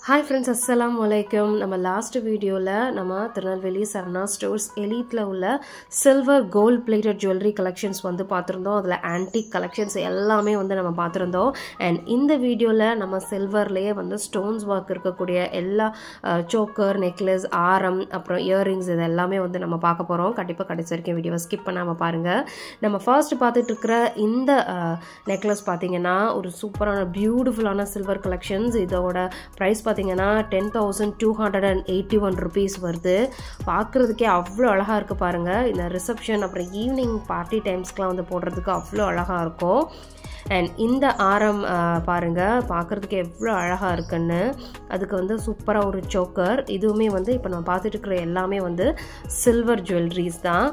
Hi friends, assalamu alaikum. நம்ம last வீடியோல நம்ம திருநெல்வேலி சரணா ஸ்டோர்ஸ் எலிட்ல உள்ள silver gold plated jewellery collections வந்து பார்த்திருந்தோம். அதுல ஆன்டிக் கலெக்ஷன்ஸ் எல்லாமே வந்து நம்ம பார்த்திருந்தோம். அண்ட் இந்த வீடியோல நம்ம சில்வர்லயே வந்து ஸ்டோன்ஸ் ஒர்க் இருக்கக்கூடிய எல்லா சோக்கர், நெக்லஸ், ஆரம், அப்புறம் இயரிங்ஸ் இது எல்லாமே வந்து நம்ம பார்க்க போறோம். கண்டிப்பா கடைசி வரைக்கும் வீடியோவை ஸ்கிப் பண்ணாம பாருங்க. நம்ம ஃபர்ஸ்ட் பார்த்துட்டு இருக்கிற இந்த நெக்லஸ் பாத்தீங்கன்னா ஒரு சூப்பரான பியூட்டிஃபுல்லான சில்வர் கலெக்ஷன்ஸ். இதோட பிரைஸ் பார்த்தீங்கன்னா 10,281 rupees வருது. பார்க்குறதுக்கே அவ்வளோ அழகாக இருக்குது பாருங்கள். இந்த ரிசப்ஷன் அப்புறம் ஈவினிங் பார்ட்டி டைம்ஸ்க்கெலாம் வந்து போடுறதுக்கு அவ்வளோ அழகாக இருக்கும். அண்ட் இந்த ஆரம் பாருங்கள், பார்க்குறதுக்கு எவ்வளோ அழகாக இருக்குன்னு. அதுக்கு வந்து சூப்பராக ஒரு சோக்கர். இதுவுமே வந்து இப்போ நம்ம பார்த்துட்டு இருக்கிற எல்லாமே வந்து சில்வர் ஜுவல்லரிஸ் தான்.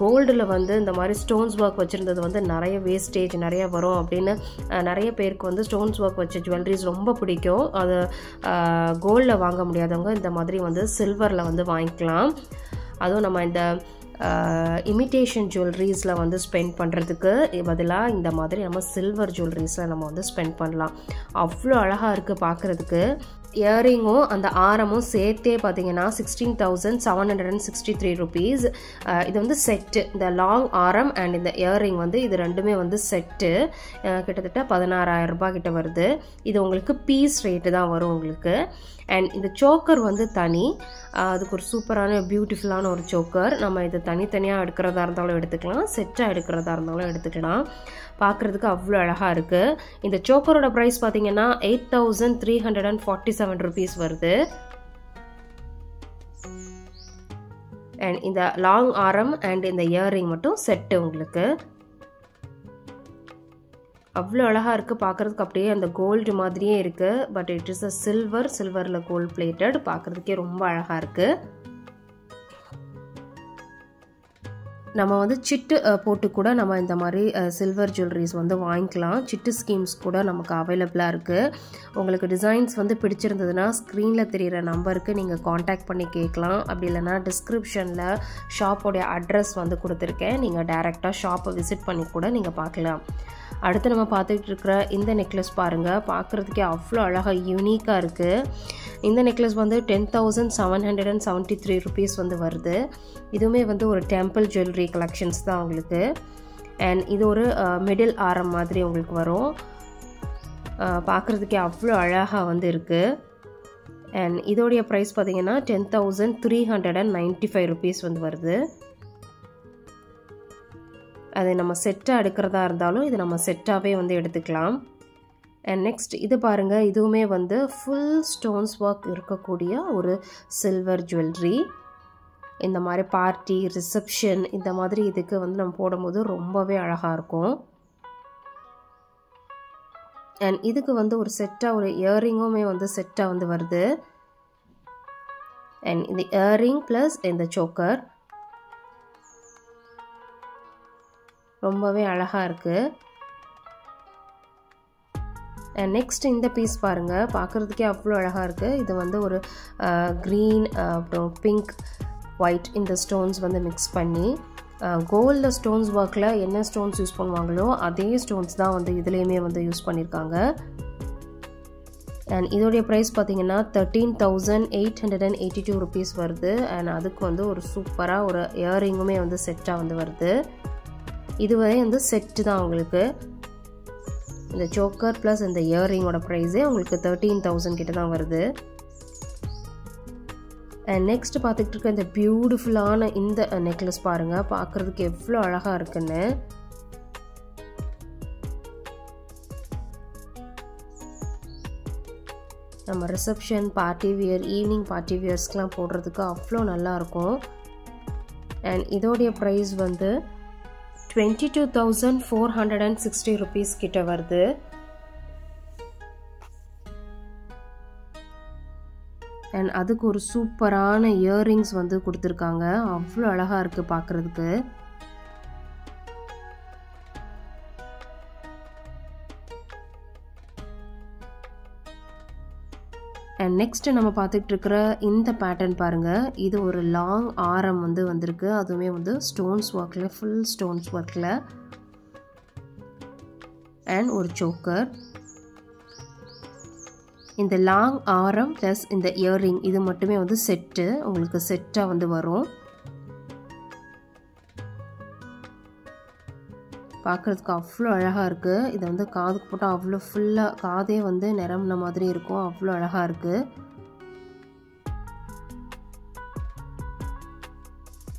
கோல்டில் வந்து இந்த மாதிரி ஸ்டோன்ஸ் ஒர்க் வச்சுருந்தது வந்து நிறைய வேஸ்டேஜ் நிறைய வரும் அப்படின்னு நிறைய பேருக்கு வந்து ஸ்டோன்ஸ் ஒர்க் வச்ச ஜுவல்லரிஸ் ரொம்ப பிடிக்கும். அது கோல்டில் வாங்க முடியாதவங்க இந்த மாதிரி வந்து சில்வரில் வந்து வாங்கிக்கலாம். அதுவும் நம்ம இந்த இமிட்டேஷன் ஜுவல்லரிஸில் வந்து ஸ்பெண்ட் பண்ணுறதுக்கு பதிலாக இந்த மாதிரி நம்ம சில்வர் ஜுவல்லரிஸில் நம்ம வந்து ஸ்பெண்ட் பண்ணலாம். அவ்வளோ அழகாக இருக்குது பார்க்குறதுக்கு. இயரிங்கும் அந்த ஆரமும் சேர்த்தே பார்த்தீங்கன்னா 16,763 rupees. இது வந்து செட்டு. இந்த லாங் ஆரம் அண்ட் இந்த இயரிங் வந்து இது ரெண்டுமே வந்து செட்டு. கிட்டத்தட்ட 16,000 ரூபாய் கிட்ட வருது. இது உங்களுக்கு பீஸ் ரேட்டு தான் வரும் உங்களுக்கு. அண்ட் இந்த சோக்கர் வந்து தனி. அதுக்கு ஒரு சூப்பரான பியூட்டிஃபுல்லான ஒரு சோக்கர். நம்ம இது தனித்தனியாக எடுக்கிறதா இருந்தாலும் எடுத்துக்கலாம், செட்டாக எடுக்கிறதா இருந்தாலும் எடுத்துக்கலாம். பார்க்குறதுக்கு அவ்வளோ அழகாக இருக்குது. இந்த சோக்கரோட ப்ரைஸ் பார்த்தீங்கன்னா 8,347 rupees வருது. அண்ட் இந்த லாங் ஆரம் அண்ட் இந்த இயரிங் மட்டும் செட்டு உங்களுக்கு. அவ்வளோ அழகாக இருக்குது பார்க்குறதுக்கு. அப்படியே அந்த கோல்டு மாதிரியே இருக்குது. பட் இட் இஸ் அ சில்வரில் கோல்ட் பிளேட்டட். பார்க்குறதுக்கே ரொம்ப அழகாக இருக்குது. நம்ம வந்து சிட்டு போட்டு கூட நம்ம இந்த மாதிரி சில்வர் ஜுவல்லரிஸ் வந்து வாங்கிக்கலாம். சிட்டு ஸ்கீம்ஸ் கூட நமக்கு அவைலபிளாக இருக்குது. உங்களுக்கு டிசைன்ஸ் வந்து பிடிச்சிருந்ததுன்னா ஸ்க்ரீனில் தெரிகிற நம்பருக்கு நீங்கள் காண்டாக்ட் பண்ணி கேட்கலாம். அப்படி இல்லைனா டிஸ்கிரிப்ஷனில் ஷாப்போடைய அட்ரஸ் வந்து கொடுத்துருக்கேன். நீங்கள் டைரெக்டாக ஷாப்பை விசிட் பண்ணி கூட நீங்கள் பார்க்கலாம். அடுத்து நம்ம பார்த்துக்கிட்டு இருக்கிற இந்த நெக்லஸ் பாருங்கள், பார்க்குறதுக்கே அவ்வளோ அழகாக யூனிக்காக இருக்குது. இந்த நெக்லஸ் வந்து 10,773 rupees வந்து வருது. இதுவுமே வந்து ஒரு டெம்பிள் ஜுவல்லரி கலெக்ஷன்ஸ் தான் உங்களுக்கு. அண்ட் இது ஒரு மிடில் ஆரம் மாதிரி உங்களுக்கு வரும். பார்க்குறதுக்கே அவ்வளோ அழகாக வந்து இருக்குது. அண்ட் இதோடைய ப்ரைஸ் பார்த்தீங்கன்னா 10,395 rupees வந்து வருது. அது நம்ம செட்டாக எடுக்கிறதா இருந்தாலும் இது நம்ம செட்டாகவே வந்து எடுத்துக்கலாம். அண்ட் நெக்ஸ்ட் இது பாருங்கள், இதுவுமே வந்து ஃபுல் ஸ்டோன்ஸ் ஒர்க் இருக்கக்கூடிய ஒரு சில்வர் ஜுவல்லரி. இந்த மாதிரி பார்ட்டி, ரிசப்ஷன் இந்த மாதிரி இதுக்கு வந்து நம்ம போடும்போது ரொம்பவே அழகாக இருக்கும். அண்ட் இதுக்கு வந்து ஒரு செட்டாக ஒரு இயரிங்குமே வந்து செட்டாக வந்து வருது. அண்ட் இந்த இயரிங் ப்ளஸ் இந்த சோக்கர் ரொம்பவே அழகாக இருக்குது. அண்ட் நெக்ஸ்ட் இந்த பீஸ் பாருங்கள், பார்க்குறதுக்கே அவ்வளோ அழகாக இருக்குது. இது வந்து ஒரு க்ரீன் அப்புறம் பிங்க், ஒயிட் இந்த ஸ்டோன்ஸ் வந்து மிக்ஸ் பண்ணி கோல்டில் ஸ்டோன்ஸ் ஒர்க்கில் என்ன ஸ்டோன்ஸ் யூஸ் பண்ணுவாங்களோ அதே ஸ்டோன்ஸ் தான் வந்து இதுலேயுமே வந்து யூஸ் பண்ணியிருக்காங்க. அண்ட் இதோடைய ப்ரைஸ் பார்த்தீங்கன்னா 13,882 rupees வருது. அண்ட் அதுக்கு வந்து ஒரு சூப்பராக ஒரு இயரிங்குமே வந்து செட்டாக வந்து வருது. இதுவரை வந்து செட்டு தான் உங்களுக்கு. இந்த சோக்கர் ப்ளஸ் இந்த இயரிங்கோட ப்ரைஸே உங்களுக்கு 13,000 கிட்ட தான் வருது. அண்ட் நெக்ஸ்ட் பார்த்துக்கிட்டு இருக்க இந்த பியூட்டிஃபுல்லான இந்த நெக்லஸ் பாருங்கள், பார்க்குறதுக்கு எவ்வளோ அழகாக இருக்குன்னு. நம்ம reception, party wear, evening party வியர்ஸ்க்கெலாம் போடுறதுக்கு அவ்வளோ நல்லாயிருக்கும். அண்ட் இதோடைய ப்ரைஸ் வந்து 22,460 rupees கிட்ட வருது. அண்ட் அதுக்கு ஒரு சூப்பரான இயரிங்ஸ் வந்து கொடுத்துருக்காங்க. அவ்வளோ அழகாக இருக்குது பார்க்குறதுக்கு. அண்ட் நெக்ஸ்ட் நம்ம பார்த்துட்டு இருக்கிற இந்த பேட்டர்ன் பாருங்கள், இது ஒரு லாங் ஆரம் வந்து வந்திருக்கு. அதுவுமே வந்து ஸ்டோன்ஸ் ஒர்க்கில், ஃபுல் ஸ்டோன்ஸ் ஒர்க்கில். அண்ட் ஒரு சோக்கர். இந்த லாங் ஆரம் ப்ளஸ் இந்த இயர்ரிங் இது மட்டுமே வந்து செட்டு, உங்களுக்கு செட்டாக வந்து வரும். பார்க்குறதுக்கு அவ்வளோ அழகாக இருக்குது. இதை வந்து காதுக்கு போட்டால் அவ்வளோ ஃபுல்லாக காதே வந்து நிரம்பின மாதிரி இருக்கும். அவ்வளோ அழகாக இருக்குது.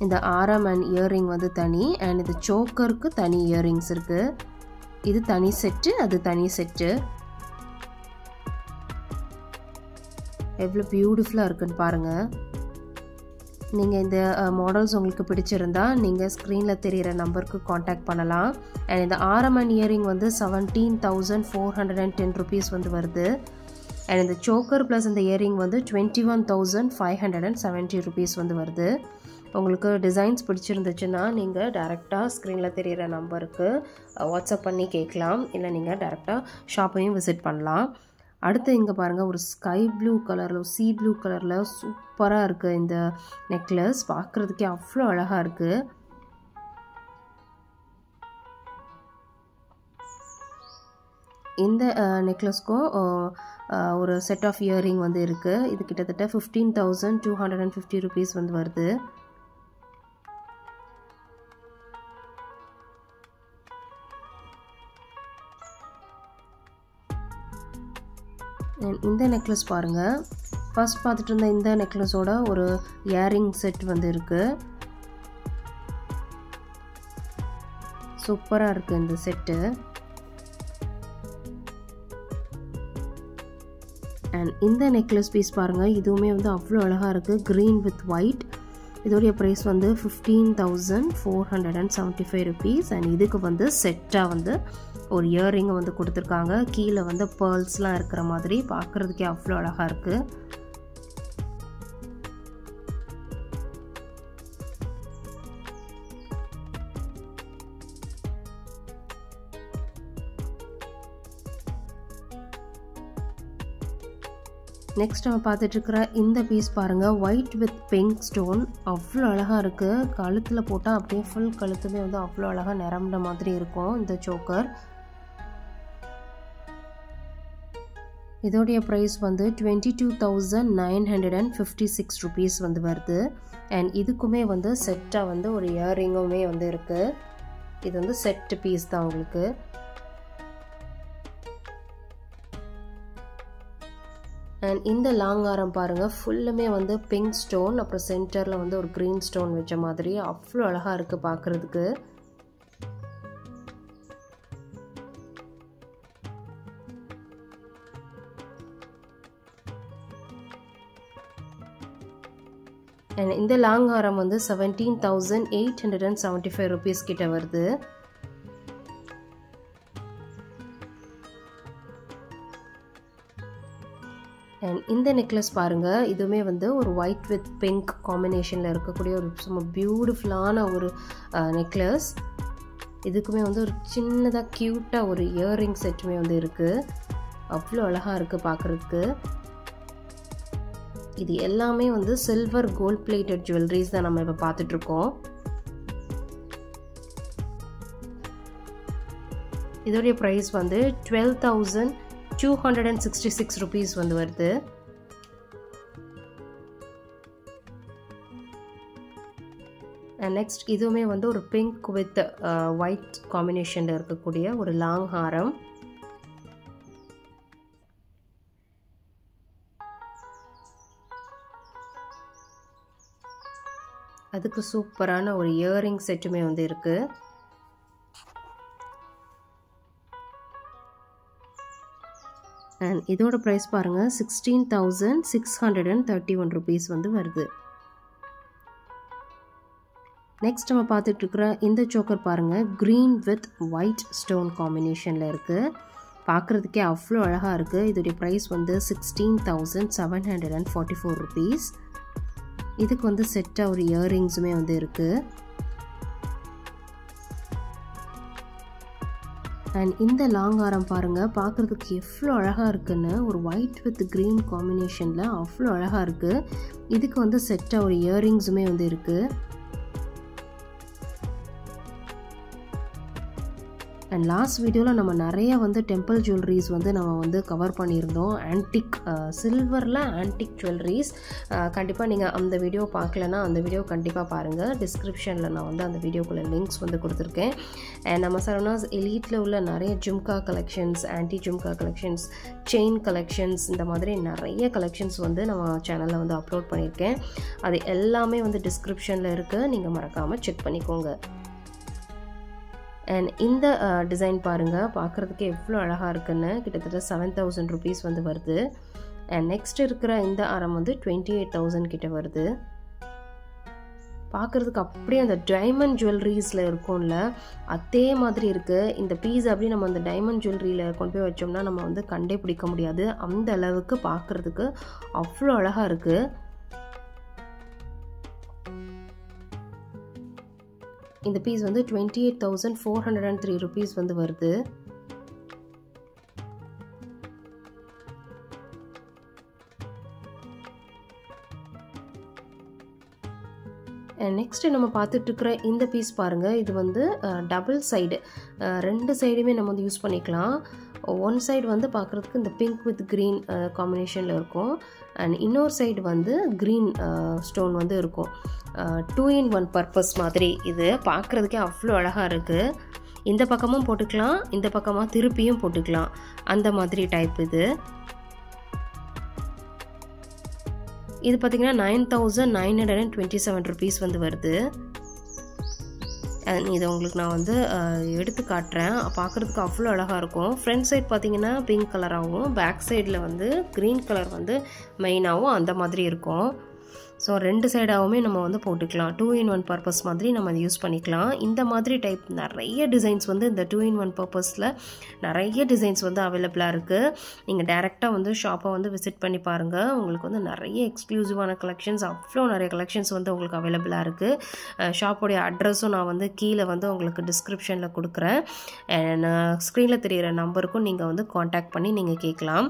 இந்த ஆரம் அண்ட் இயர்ரிங் வந்து தனி, அண்ட் இந்த சோக்கருக்கு தனி இயர்ரிங்ஸ் இருக்குது. இது தனி செட்டு, அது தனி செட்டு. எவ்வளோ பியூட்டிஃபுல்லாக இருக்குன்னு பாருங்கள். நீங்கள் இந்த மாடல்ஸ் உங்களுக்கு பிடிச்சிருந்தா நீங்கள் ஸ்க்ரீனில் தெரிகிற நம்பருக்கு காண்டாக்ட் பண்ணலாம். அண்ட் இந்த ஆரம் அண்ட் இயரிங் வந்து 17,410 rupees வந்து வருது. அண்ட் இந்த சோக்கர் ப்ளஸ் இந்த இயரிங் வந்து 21,570 rupees வந்து வருது. உங்களுக்கு டிசைன்ஸ் பிடிச்சிருந்துச்சுன்னா நீங்கள் டேரெக்டாக ஸ்க்ரீனில் தெரிகிற நம்பருக்கு வாட்ஸ்அப் பண்ணி கேட்கலாம், இல்லை நீங்கள் டேரெக்டாக ஷாப்பையும் விசிட் பண்ணலாம். அடுத்து இங்கே பாருங்கள், ஒரு ஸ்கை ப்ளூ கலரில் சீ ப்ளூ கலரில் சூப்பராக இருக்குது இந்த நெக்லஸ். பார்க்குறதுக்கே அவ்வளோ அழகாக இருக்குது. இந்த நெக்லஸ்க்கும் ஒரு செட் ஆஃப் இயரிங் வந்து இருக்குது. இது கிட்டத்தட்ட 15,250 rupees வந்து வருது. இந்த நெக்லஸ் பாருங்கள், ஃபர்ஸ்ட் பார்த்துட்டு இருந்த இந்த நெக்லஸோட ஒரு இயரிங் செட் வந்து இருக்குது. சூப்பராக இருக்குது இந்த செட்டு. அண்ட் இந்த நெக்லஸ் பீஸ் பாருங்கள், இதுவுமே வந்து அவ்வளோ அழகாக இருக்குது. Green with white. இதோடைய ப்ரைஸ் வந்து 15,475 rupees. அண்ட் இதுக்கு வந்து செட்டாக வந்து ஒரு இயரிங்கை வந்து கொடுத்துருக்காங்க. கீழே வந்து பேர்ல்ஸ்லாம் இருக்கிற மாதிரி பார்க்குறதுக்கே அவ்வளோ அழகாக இருக்குது. நெக்ஸ்ட் நம்ம பார்த்துட்ருக்கிற இந்த பீஸ் பாருங்கள், ஒயிட் வித் பிங்க் ஸ்டோன். அவ்வளோ அழகாக இருக்குது. கழுத்தில் போட்டால் அப்படியே ஃபுல் கழுத்துமே வந்து அவ்வளோ அழகாக நிரம்பின மாதிரி இருக்கும் இந்த சோக்கர். இதோடைய ப்ரைஸ் வந்து 22,956 rupees வந்து வருது. அண்ட் இதுக்குமே வந்து செட்டாக வந்து ஒரு இயரிங்குமே வந்து இருக்குது. இது வந்து செட்டு பீஸ் தான் உங்களுக்கு. அண்ட் இந்த லாங் ஆரம் பாருங்கள், ஃபுல்லுமே வந்து பிங்க் ஸ்டோன், அப்புறம் சென்டரில் வந்து ஒரு க்ரீன் ஸ்டோன் வச்ச மாதிரி அவ்வளோ அழகாக இருக்குது பார்க்குறதுக்கு. அண்ட் இந்த லாங் ஆரம் வந்து 17,875 rupees கிட்ட வருது. அண்ட் இந்த நெக்லஸ் பாருங்கள், இதுவுமே வந்து ஒரு ஒயிட் வித் பிங்க் காம்பினேஷனில் இருக்கக்கூடிய ஒரு சும்மா பியூட்டிஃபுல்லான ஒரு நெக்லஸ். இதுக்குமே வந்து ஒரு சின்னதாக க்யூட்டாக ஒரு இயரிங் செட்டுமே வந்து இருக்குது. அவ்வளோ அழகாக இருக்குது பார்க்குறதுக்கு. இது எல்லாமே வந்து சில்வர் கோல்ட் பிளேட்டட் ஜுவல்லரிஸ் தான் நம்ம இப்போ பார்த்துட்ருக்கோம். இதோடைய ப்ரைஸ் வந்து 12,266 rupees வந்து வருது. நெக்ஸ்ட் இதுவுமே வந்து ஒரு பிங்க் வித் ஒயிட் காம்பினேஷனில் இருக்கக்கூடிய ஒரு லாங் ஹாரம். அதுக்கு சூப்பரான ஒரு இயரிங் செட்டுமே வந்து இருக்குது. அண்ட் இதோட ப்ரைஸ் பாருங்கள், 16,631 rupees வந்து வருது. நெக்ஸ்ட் நம்ம பார்த்துட்ருக்குற இந்த சோக்கர் பாருங்கள், க்ரீன் வித் ஒயிட் ஸ்டோன் காம்பினேஷனில் இருக்குது. பார்க்குறதுக்கே அவ்வளோ அழகாக இருக்குது. இதோடைய ப்ரைஸ் வந்து 16,744 rupees. இதுக்கு வந்து செட்டாக ஒரு இயரிங்ஸுமே வந்து இருக்குது. அண்ட் இந்த லாங் ஆரம் பாருங்கள், பார்க்குறதுக்கு எவ்வளோ அழகாக இருக்குன்னு. ஒரு ஒயிட் வித் க்ரீன் காம்பினேஷனில் அவ்வளோ அழகாக இருக்குது. இதுக்கு வந்து செட்டாக ஒரு இயரிங்ஸுமே வந்து இருக்குது. அண்ட் லாஸ்ட் வீடியோவில் நம்ம நிறைய வந்து டெம்பிள் ஜுவல்லரிஸ் வந்து நம்ம வந்து கவர் பண்ணியிருந்தோம். ஆன்டிக் சில்வரில் ஆன்டிக் ஜுவல்லரிஸ். கண்டிப்பாக நீங்கள் அந்த வீடியோ பார்க்கலன்னா அந்த வீடியோ கண்டிப்பாக பாருங்கள். டிஸ்கிரிப்ஷனில் நான் வந்து அந்த வீடியோக்குள்ள லிங்க்ஸ் வந்து கொடுத்துருக்கேன். அண்ட் நம்ம சரவணாஸ் எலீட்டில் உள்ள நிறைய jhumka collections, anti jhumka collections, chain collections, இந்த மாதிரி நிறைய கலெக்ஷன்ஸ் வந்து நம்ம சேனலில் வந்து அப்லோட் பண்ணியிருக்கேன். அது எல்லாமே வந்து டிஸ்கிரிப்ஷனில் இருக்குது, நீங்கள் மறக்காமல் செக் பண்ணிக்கோங்க. அண்ட் இந்த டிசைன் பாருங்கள், பார்க்குறதுக்கு எவ்வளோ அழகாக இருக்குன்னு. கிட்டத்தட்ட 7000 rupees வந்து வருது. அண்ட் நெக்ஸ்ட் இருக்கிற இந்த ஆரம் வந்து 28,000 கிட்ட வருது. பார்க்குறதுக்கு அப்படியே அந்த டைமண்ட் ஜுவல்லரிஸில் இருக்கும்ல அதே மாதிரி இருக்குது. இந்த பீஸ் அப்படியே நம்ம அந்த டைமண்ட் ஜுவல்லரியில் கொண்டு போய் வச்சோம்னா நம்ம வந்து கண்டே பிடிக்க முடியாது. அந்த அளவுக்கு பார்க்குறதுக்கு அவ்வளோ அழகாக இருக்குது. இந்த பீஸ் வந்து 28,403 rupees வந்து வருது. நெக்ஸ்ட் நம்ம பார்த்துட்டு இருக்கிற இந்த பீஸ் பாருங்கள். இது வந்து டபுள் சைடு, ரெண்டு சைடுமே நம்ம வந்து யூஸ் பண்ணிக்கலாம். ஒன் சைடு வந்து பார்க்குறதுக்கு இந்த பிங்க் வித் க்ரீன் காம்பினேஷனில் இருக்கும். அண்ட் இன்னொரு சைடு வந்து க்ரீன் ஸ்டோன் வந்து இருக்கும். 2-in-1 பர்பஸ் மாதிரி. இது பார்க்குறதுக்கே அவ்வளோ அழகாக இருக்குது. இந்த பக்கமும் போட்டுக்கலாம், இந்த பக்கமாக திருப்பியும் போட்டுக்கலாம், அந்த மாதிரி டைப் இது. இது பார்த்திங்கன்னா 9,927 rupees வந்து வருது. இதை உங்களுக்கு நான் வந்து எடுத்து காட்டுறேன். பார்க்குறதுக்கு அவ்வளோ அழகாக இருக்கும். ஃப்ரண்ட் சைட் பார்த்திங்கன்னா பிங்க் கலராகவும், பேக் சைடில் வந்து க்ரீன் கலர் வந்து மெயினாகவும் அந்த மாதிரி இருக்கும். ஸோ ரெண்டு சைடாகவுமே நம்ம வந்து போட்டுக்கலாம். 2-in-1 பர்பஸ் மாதிரி நம்ம அதை யூஸ் பண்ணிக்கலாம். இந்த மாதிரி டைப் நிறைய டிசைன்ஸ் வந்து இந்த 2-in-1 பர்பஸில் நிறைய டிசைன்ஸ் வந்து அவைலபிளாக இருக்குது. நீங்கள் டைரெக்டாக வந்து ஷாப்பை வந்து விசிட் பண்ணி பாருங்கள். உங்களுக்கு வந்து நிறைய எக்ஸ்க்ளூசிவான கலெக்ஷன்ஸ், அவ்வளோ நிறைய கலெக்ஷன்ஸ் வந்து உங்களுக்கு அவைலபிளாக இருக்குது. ஷாப்போடைய அட்ரஸும் நான் வந்து கீழே வந்து உங்களுக்கு டிஸ்கிரிப்ஷனில் கொடுக்குறேன். அண்ட் ஸ்க்ரீனில் தெரிகிற நம்பருக்கும் நீங்கள் வந்து காண்டாக்ட் பண்ணி நீங்கள் கேட்கலாம்.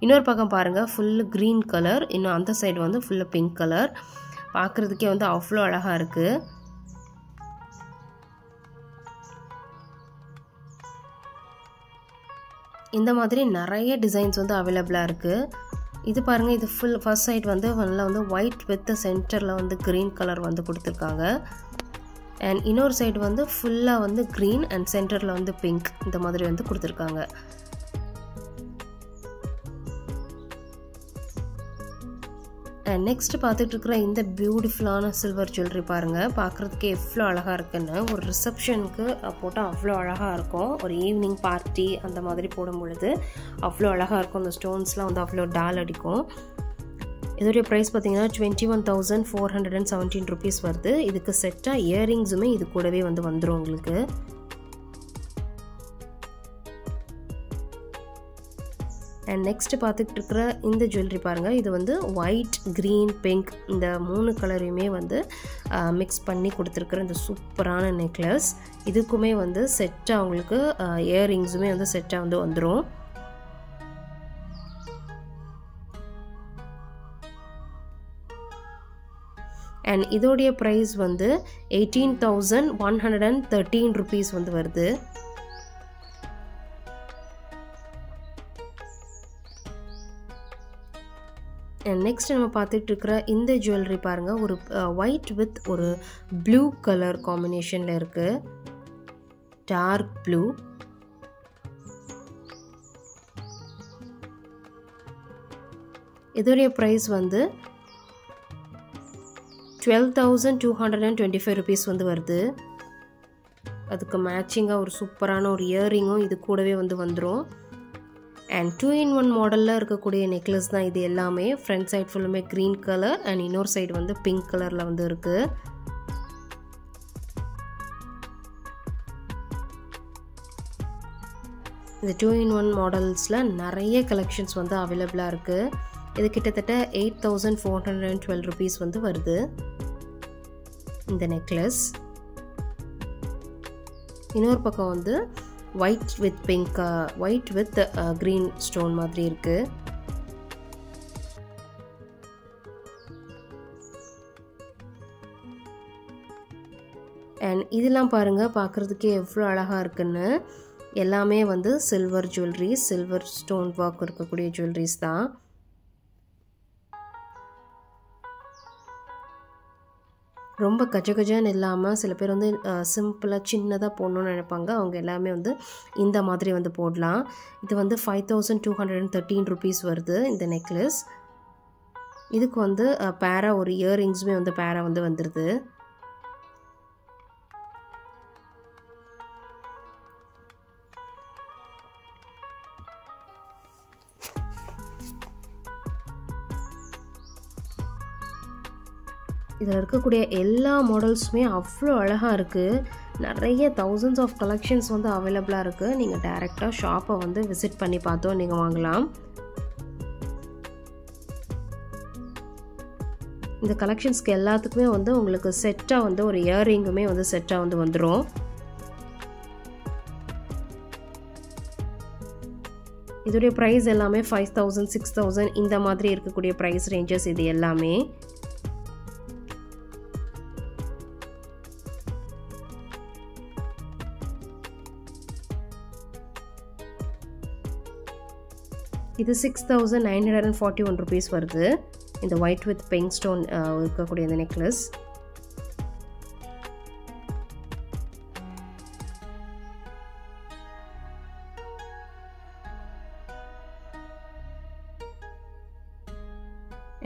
இன்னொரு பக்கம் பாருங்கள், ஃபுல்லு க்ரீன் கலர், இன்னும் அந்த சைடு வந்து ஃபுல்லு பிங்க் கலர். பார்க்குறதுக்கே வந்து அவ்வளோ அழகாக இருக்குது. இந்த மாதிரி நிறைய டிசைன்ஸ் வந்து அவைலபிளாக இருக்குது. இது பாருங்கள், இது ஃபர்ஸ்ட் சைடு வந்து நல்லா வந்து ஒயிட் வித் சென்டரில் வந்து க்ரீன் கலர் வந்து கொடுத்துருக்காங்க. அண்ட் இன்னொரு சைடு வந்து ஃபுல்லாக வந்து க்ரீன் அண்ட் சென்டரில் வந்து பிங்க், இந்த மாதிரி வந்து கொடுத்துருக்காங்க. நெக்ஸ்ட் பார்த்துட்டு இருக்கிற இந்த பியூட்டிஃபுல்லான சில்வர் ஜுவல்லரி பாருங்கள். பார்க்குறதுக்கு எவ்வளோ அழகாக இருக்குன்னு. ஒரு ரிசப்ஷனுக்கு போட்டால் அவ்வளோ அழகாக இருக்கும். ஒரு ஈவினிங் பார்ட்டி அந்த மாதிரி போடும் பொழுது அவ்வளோ அழகாக இருக்கும். அந்த ஸ்டோன்ஸ்லாம் வந்து அவ்வளோ டால் அடிக்கும். இதோடைய ப்ரைஸ் பார்த்தீங்கன்னா 21,417 rupees வருது. இதுக்கு செட்டாக இயரிங்ஸுமே இது கூடவே வந்து வந்துடும் உங்களுக்கு. அண்ட் நெக்ஸ்ட் பார்த்துட்டு இருக்கிற இந்த ஜுவல்லரி பாருங்கள். இது வந்து ஒயிட், க்ரீன், பிங்க் இந்த 3 கலரையுமே வந்து மிக்ஸ் பண்ணி கொடுத்துருக்குற இந்த சூப்பரான நெக்லஸ். இதுக்குமே வந்து செட்டாக உங்களுக்கு இயரிங்ஸுமே வந்து செட்டாக வந்து வந்துடும். அண்ட் இதோடைய ப்ரைஸ் வந்து 18,113 rupees வந்து வருது. நெக்ஸ்ட் நம்ம பார்த்துட்டு இருக்கிற இந்த ஜுவல்லரி பாருங்கள். ஒரு ஒயிட் வித் ஒரு ப்ளூ கலர் காம்பினேஷனில் இருக்குது. Dark blue. இதோடைய ப்ரைஸ் வந்து 12,225 rupees வந்து வருது. அதுக்கு மேட்சிங்காக ஒரு சூப்பரான ஒரு இயரிங்கும் இது கூடவே வந்து வந்துடும். அண்ட் 2-in-1 மாடலில் இருக்கக்கூடிய நெக்லஸ் தான் இது எல்லாமே. ஃப்ரண்ட் சைட் ஃபுல்லுமே க்ரீன் கலர் அண்ட் இன்னொரு சைடு வந்து பிங்க் கலரில் வந்து இருக்குது. இந்த 2-in-1 மாடல்ஸில் நிறைய கலெக்ஷன்ஸ் வந்து அவைலபிளாக இருக்குது. இது கிட்டத்தட்ட 8,412 rupees வந்து வருது இந்த நெக்லஸ். இன்னொரு பக்கம் வந்து white with pink, white with green stone மாதிரி இருக்குது. அண்ட் இதெல்லாம் பாருங்கள், பார்க்குறதுக்கே எவ்வளோ அழகாக இருக்குன்னு. எல்லாமே வந்து silver jewelleries, silver stone work இருக்கக்கூடிய ஜுவல்லரிஸ் தான். ரொம்ப கஜகஜன்னு இல்லாமல் சில பேர் வந்து சிம்பிளாக சின்னதாக போடணுன்னு நினைப்பாங்க. அவங்க எல்லாமே வந்து இந்த மாதிரி வந்து போடலாம். இது வந்து 5213 rupees வருது இந்த நெக்லஸ். இதுக்கு வந்து பேரா ஒரு இயர்ரிங்ஸுமே வந்து பேரா வந்து வந்துடுது. இதில் இருக்கக்கூடிய எல்லா மாடல்ஸுமே அவ்வளோ அழகாக இருக்குது. நிறைய thousands ஆஃப் கலெக்ஷன்ஸ் வந்து அவைலபிளாக இருக்குது. நீங்கள் டைரெக்டாக ஷாப்பை வந்து விசிட் பண்ணி பார்த்தோம் நீங்கள் வாங்கலாம். இந்த கலெக்ஷன்ஸ்க்கு எல்லாத்துக்குமே வந்து உங்களுக்கு செட்டாக வந்து ஒரு இயர்ரிங்குமே வந்து செட்டாக வந்து வந்துடும். இதோடைய ப்ரைஸ் எல்லாமே 5000 6000 இந்த மாதிரி இருக்கக்கூடிய ப்ரைஸ் ரேஞ்சஸ் இது எல்லாமே. இது 6941 rupees வருது. இந்த ஒயிட் வித் பிங்க் ஸ்டோன் இருக்கக்கூடிய இந்த நெக்லஸ்.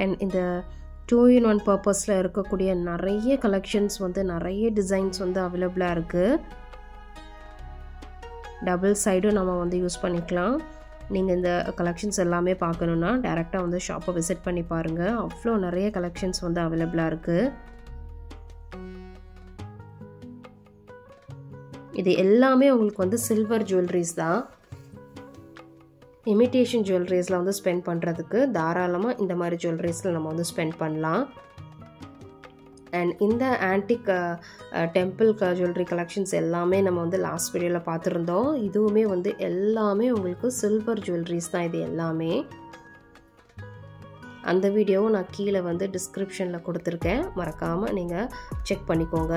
அண்ட் இந்த 2-in-1 பர்பஸில் இருக்கக்கூடிய நிறைய கலெக்ஷன்ஸ் வந்து நிறைய டிசைன்ஸ் வந்து அவைலபிளாக இருக்குது. டபுள் சைடும் நம்ம வந்து யூஸ் பண்ணிக்கலாம். நீங்கள் இந்த கலெக்ஷன்ஸ் எல்லாமே பார்க்கணுன்னா டைரெக்டாக வந்து ஷாப்பை விசிட் பண்ணி பாருங்கள். அவ்வளோ நிறைய கலெக்ஷன்ஸ் வந்து அவைலபிளாக இருக்குது. இது எல்லாமே உங்களுக்கு வந்து சில்வர் ஜுவல்லரிஸ் தான். இமிட்டேஷன் ஜுவல்லரிஸில் வந்து ஸ்பெண்ட் பண்ணுறதுக்கு தாராளமாக இந்த மாதிரி ஜுவல்லரிஸில் நம்ம வந்து ஸ்பெண்ட் பண்ணலாம். அண்ட் இந்த ஆன்டிக் டெம்பிள் ஜுவல்லரி கலெக்ஷன்ஸ் எல்லாமே நம்ம வந்து லாஸ்ட் வீடியோவில் பார்த்துருந்தோம். இதுவுமே வந்து எல்லாமே உங்களுக்கு சில்வர் ஜுவல்லரிஸ் தான் இது எல்லாமே. அந்த வீடியோவும் நான் கீழே வந்து டிஸ்கிரிப்ஷனில் கொடுத்துருக்கேன். மறக்காமல் நீங்கள் செக் பண்ணிக்கோங்க.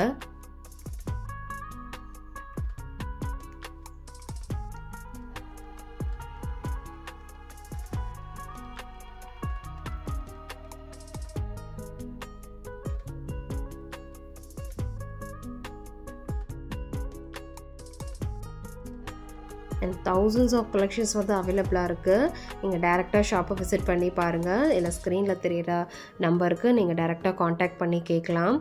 அண்ட் thousands ஆஃப் கலெக்ஷன்ஸ் வந்து அவைலபிளாக இருக்குது. நீங்கள் டைரெக்டாக ஷாப்பை விசிட் பண்ணி பாருங்கள். இல்லை ஸ்க்ரீனில் தெரிகிற நம்பருக்கு நீங்கள் டைரெக்டாக காண்டாக்ட் பண்ணி கேட்கலாம்.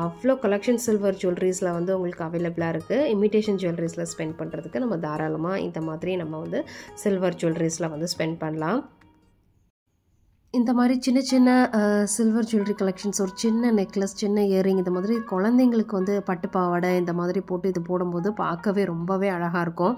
அவ்வளோ கலெக்ஷன் சில்வர் ஜுவல்லரிஸில் வந்து உங்களுக்கு அவைலபிளாக இருக்குது. இமிட்டேஷன் ஜுவல்லரிஸில் ஸ்பெண்ட் பண்ணுறதுக்கு நம்ம தாராளமாக இந்த மாதிரி நம்ம வந்து சில்வர் ஜுவல்லரிஸில் வந்து ஸ்பெண்ட் பண்ணலாம். இந்த மாதிரி சின்ன சின்ன சில்வர் ஜுவல்லரி கலெக்ஷன்ஸ், ஒரு சின்ன நெக்லஸ், சின்ன இயரிங், இந்த மாதிரி குழந்தைங்களுக்கு வந்து பட்டு பாவாடை இந்த மாதிரி போட்டு இது போடும்போது பார்க்கவே ரொம்பவே அழகாக இருக்கும்.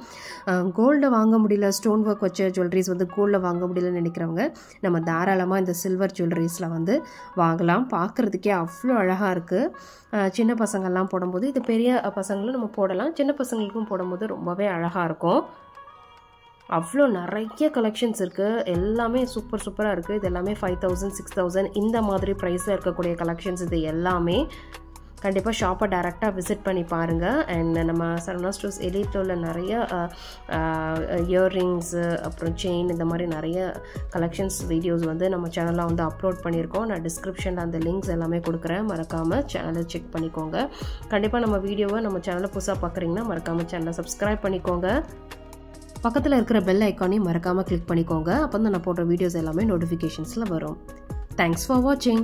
கோல்டை வாங்க முடியல, ஸ்டோன் ஒர்க் வச்ச ஜுவல்லரிஸ் வந்து கோல்டில் வாங்க முடியலன்னு நினைக்கிறவங்க நம்ம தாராளமாக இந்த சில்வர் ஜுவல்லரிஸில் வந்து வாங்கலாம். பார்க்குறதுக்கே அவ்வளோ அழகாக இருக்குது. சின்ன பசங்கள்லாம் போடும்போது, இது பெரிய பசங்களும் நம்ம போடலாம், சின்ன பசங்களுக்கும் போடும்போது ரொம்பவே அழகாக இருக்கும். அவ்வளோ நிறைய கலெக்ஷன்ஸ் இருக்குது. எல்லாமே சூப்பராக இருக்குது. இது எல்லாமே 5000 6000 இந்த மாதிரி ப்ரைஸில் இருக்கக்கூடிய கலெக்ஷன்ஸ் இது எல்லாமே. கண்டிப்பாக ஷாப்பை டைரெக்டாக விசிட் பண்ணி பாருங்கள். அண்ட் நம்ம சரவணா ஸ்டோர்ஸ் எலிட்டில் உள்ள நிறைய இயர்ரிங்ஸு, அப்புறம் செயின், இந்த மாதிரி நிறைய கலெக்ஷன்ஸ் வீடியோஸ் வந்து நம்ம சேனலில் வந்து அப்லோட் பண்ணியிருக்கோம். நான் டிஸ்கிரிப்ஷனில் அந்த லிங்க்ஸ் எல்லாமே கொடுக்குறேன். மறக்காமல் சேனலை செக் பண்ணிக்கோங்க. கண்டிப்பாக நம்ம வீடியோவை நம்ம சேனலில் புதுசாக பார்க்குறீங்கன்னா மறக்காமல் சேனலை சப்ஸ்கிரைப் பண்ணிக்கோங்க. பக்கத்தில் இருக்கிற பெல் ஐக்கானையும் மறக்காமல் கிளிக் பண்ணிக்கோங்க. அப்போ தான் நான் போடுற வீடியோஸ் எல்லாமே நோட்டிஃபிகேஷன்ஸில் வரும். தேங்க்ஸ் ஃபார் வாட்சிங்.